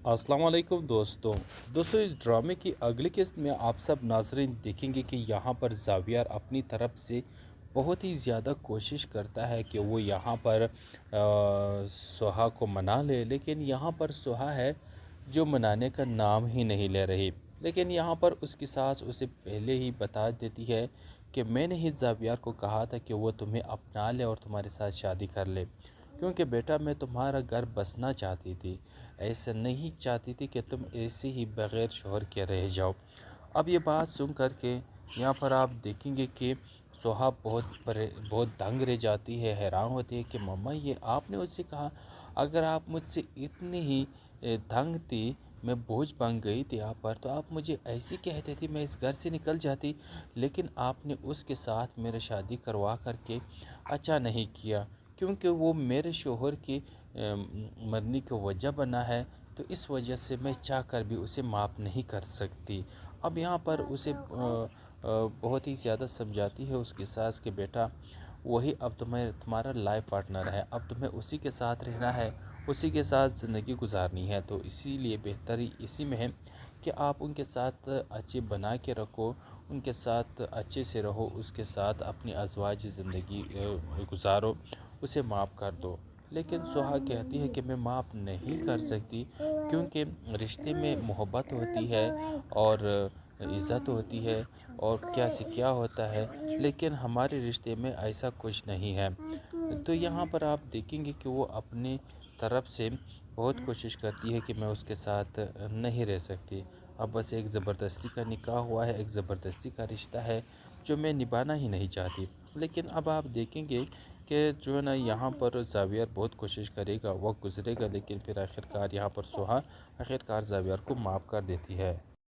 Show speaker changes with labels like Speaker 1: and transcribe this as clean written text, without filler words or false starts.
Speaker 1: अस्सलाम वालेकुम दोस्तों इस ड्रामे की अगली किस्त में आप सब नाजरीन देखेंगे कि यहाँ पर जावियर अपनी तरफ से बहुत ही ज़्यादा कोशिश करता है कि वो यहाँ पर सुहा को मना ले, लेकिन यहाँ पर सुहा है जो मनाने का नाम ही नहीं ले रही। लेकिन यहाँ पर उसकी सास उसे पहले ही बता देती है कि मैंने ही जावियर को कहा था कि वो तुम्हें अपना ले और तुम्हारे साथ शादी कर ले, क्योंकि बेटा मैं तुम्हारा घर बसना चाहती थी, ऐसा नहीं चाहती थी कि तुम ऐसे ही बग़ैर शौहर के रह जाओ। अब ये बात सुन कर के यहाँ पर आप देखेंगे कि सोहा बहुत दंग रह जाती है, हैरान होती है कि मम्मा ये आपने मुझसे कहा, अगर आप मुझसे इतनी ही दंग थी, मैं बोझ बन गई थी आप पर, तो आप मुझे ऐसी कहते थे मैं इस घर से निकल जाती, लेकिन आपने उसके साथ मेरी शादी करवा करके अच्छा नहीं किया, क्योंकि वो मेरे शोहर की मरने की वजह बना है, तो इस वजह से मैं चाह कर भी उसे माफ़ नहीं कर सकती। अब यहाँ पर उसे बहुत ही ज़्यादा समझाती है उसकी सास के बेटा वही अब तुम्हारा लाइफ पार्टनर है, अब तुम्हें उसी के साथ रहना है, उसी के साथ ज़िंदगी गुजारनी है, तो इसीलिए बेहतरी इसी में है कि आप उनके साथ अच्छे बना के रखो, उनके साथ अच्छे से रहो, उसके साथ अपनी अज़वाजी ज़िंदगी गुजारो, उसे माफ़ कर दो। लेकिन सुहा कहती है कि मैं माफ़ नहीं कर सकती, क्योंकि रिश्ते में मोहब्बत होती है और इज़्ज़त होती है और क्या से क्या होता है, लेकिन हमारे रिश्ते में ऐसा कुछ नहीं है। तो यहाँ पर आप देखेंगे कि वो अपनी तरफ से बहुत कोशिश करती है कि मैं उसके साथ नहीं रह सकती। अब बस एक ज़बरदस्ती का निकाह हुआ है, एक ज़बरदस्ती का रिश्ता है जो मैं निभाना ही नहीं चाहती। लेकिन अब आप देखेंगे कि जो है ना यहाँ पर ज़ावियर बहुत कोशिश करेगा, वक्त गुज़रेगा, लेकिन फिर आखिरकार यहाँ पर सुहा आखिरकार ज़ावियर को माफ़ कर देती है।